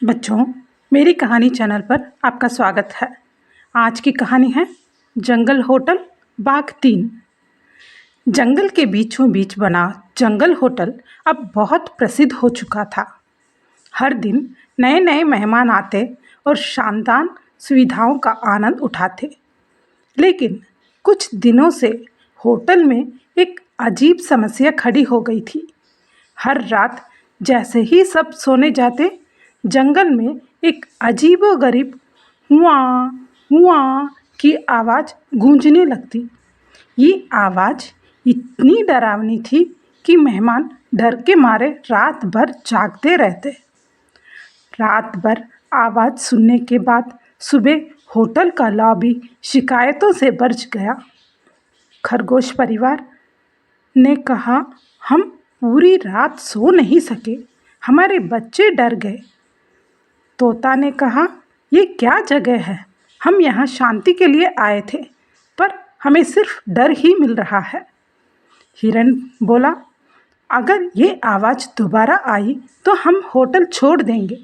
बच्चों, मेरी कहानी चैनल पर आपका स्वागत है। आज की कहानी है जंगल होटल बाघ 3। जंगल के बीचों बीच बना जंगल होटल अब बहुत प्रसिद्ध हो चुका था। हर दिन नए नए मेहमान आते और शानदार सुविधाओं का आनंद उठाते। लेकिन कुछ दिनों से होटल में एक अजीब समस्या खड़ी हो गई थी। हर रात जैसे ही सब सोने जाते, जंगल में एक अजीबोगरीब हुआ हुआ की आवाज़ गूंजने लगती। ये आवाज़ इतनी डरावनी थी कि मेहमान डर के मारे रात भर जागते रहते। रात भर आवाज़ सुनने के बाद सुबह होटल का लॉबी शिकायतों से बरस गया। खरगोश परिवार ने कहा, हम पूरी रात सो नहीं सके, हमारे बच्चे डर गए। तोता ने कहा, ये क्या जगह है, हम यहाँ शांति के लिए आए थे, पर हमें सिर्फ डर ही मिल रहा है। हिरन बोला, अगर ये आवाज़ दोबारा आई तो हम होटल छोड़ देंगे।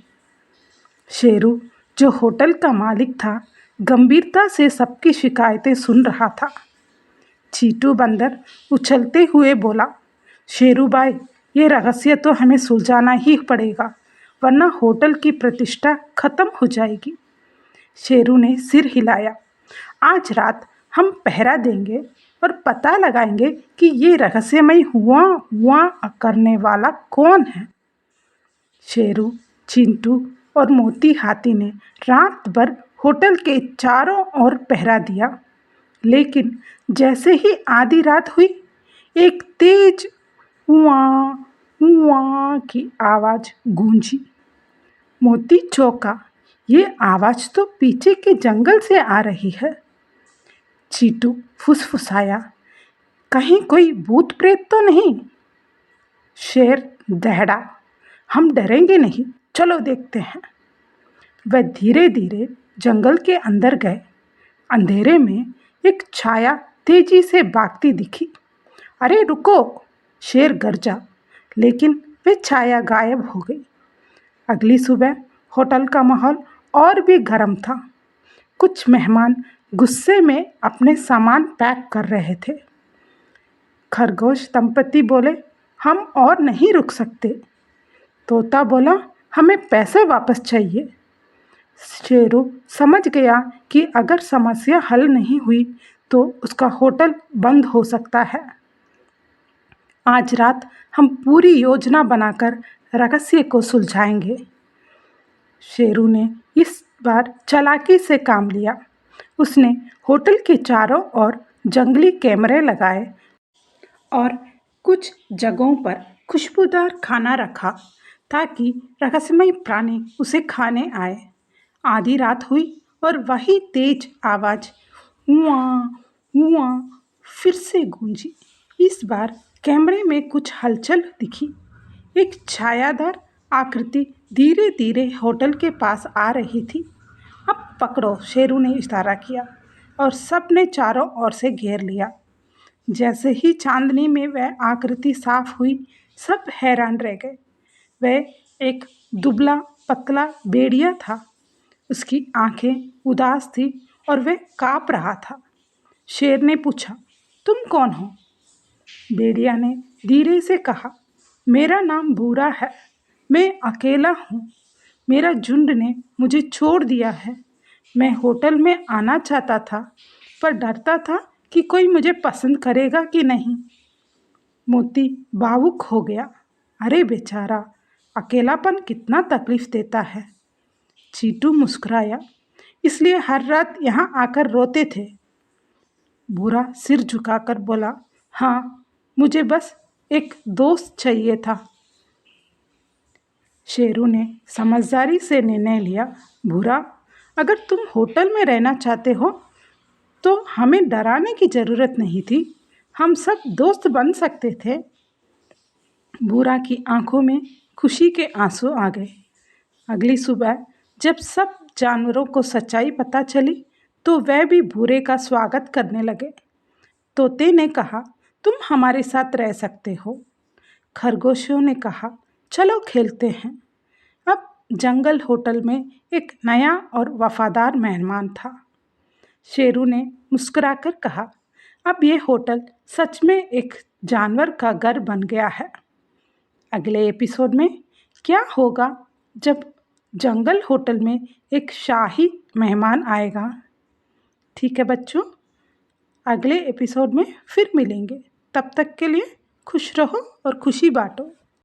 शेरू, जो होटल का मालिक था, गंभीरता से सबकी शिकायतें सुन रहा था। चीटू बंदर उछलते हुए बोला, शेरू भाई, ये रहस्य तो हमें सुलझाना ही पड़ेगा, वरना होटल की प्रतिष्ठा खत्म हो जाएगी। शेरू ने सिर हिलाया, आज रात हम पहरा देंगे और पता लगाएंगे कि ये रहस्यमय हुआ हुआ करने वाला कौन है। शेरू, चिंटू और मोती हाथी ने रात भर होटल के चारों ओर पहरा दिया। लेकिन जैसे ही आधी रात हुई, एक तेज हुआ हुआ की आवाज़ गूंजी। मोती चौंका, ये आवाज़ तो पीछे के जंगल से आ रही है। चीटू फुसफुसाया, कहीं कोई भूत प्रेत तो नहीं। शेर दहड़ा, हम डरेंगे नहीं, चलो देखते हैं। वह धीरे धीरे जंगल के अंदर गए। अंधेरे में एक छाया तेजी से भागती दिखी। अरे रुको, शेर गरजा, लेकिन वह छाया गायब हो गई। अगली सुबह होटल का माहौल और भी गर्म था। कुछ मेहमान गुस्से में अपने सामान पैक कर रहे थे। खरगोश दंपति बोले, हम और नहीं रुक सकते। तोता बोला, हमें पैसे वापस चाहिए। शेरू समझ गया कि अगर समस्या हल नहीं हुई तो उसका होटल बंद हो सकता है। आज रात हम पूरी योजना बनाकर रहस्य को सुलझाएंगे। शेरू ने इस बार चालाकी से काम लिया। उसने होटल के चारों ओर जंगली कैमरे लगाए और कुछ जगहों पर खुशबूदार खाना रखा ताकि रहस्यमय प्राणी उसे खाने आए। आधी रात हुई और वही तेज आवाज़ हुआ हुआ फिर से गूंजी। इस बार कैमरे में कुछ हलचल दिखी। एक छायादार आकृति धीरे धीरे होटल के पास आ रही थी। अब पकड़ो, शेरू ने इशारा किया और सब ने चारों ओर से घेर लिया। जैसे ही चांदनी में वह आकृति साफ हुई, सब हैरान रह गए। वह एक दुबला पतला भेड़िया था। उसकी आंखें उदास थी और वह काँप रहा था। शेर ने पूछा, तुम कौन हो? भेड़िया ने धीरे से कहा, मेरा नाम भूरा है, मैं अकेला हूँ। मेरा झुंड ने मुझे छोड़ दिया है। मैं होटल में आना चाहता था, पर डरता था कि कोई मुझे पसंद करेगा कि नहीं। मोती भावुक हो गया, अरे बेचारा, अकेलापन कितना तकलीफ देता है। चीटू मुस्कुराया, इसलिए हर रात यहाँ आकर रोते थे। भूरा सिर झुकाकर बोला, हाँ, मुझे बस एक दोस्त चाहिए था। शेरू ने समझदारी से निर्णय लिया, भूरा, अगर तुम होटल में रहना चाहते हो तो हमें डराने की ज़रूरत नहीं थी, हम सब दोस्त बन सकते थे। भूरा की आंखों में खुशी के आंसू आ गए। अगली सुबह जब सब जानवरों को सच्चाई पता चली तो वह भी भूरे का स्वागत करने लगे। तोते ने कहा, तुम हमारे साथ रह सकते हो। खरगोशों ने कहा, चलो खेलते हैं। अब जंगल होटल में एक नया और वफादार मेहमान था। शेरू ने मुस्कुराकर कहा, अब ये होटल सच में एक जानवर का घर बन गया है। अगले एपिसोड में क्या होगा जब जंगल होटल में एक शाही मेहमान आएगा? ठीक है बच्चों, अगले एपिसोड में फिर मिलेंगे। तब तक के लिए खुश रहो और खुशी बांटो।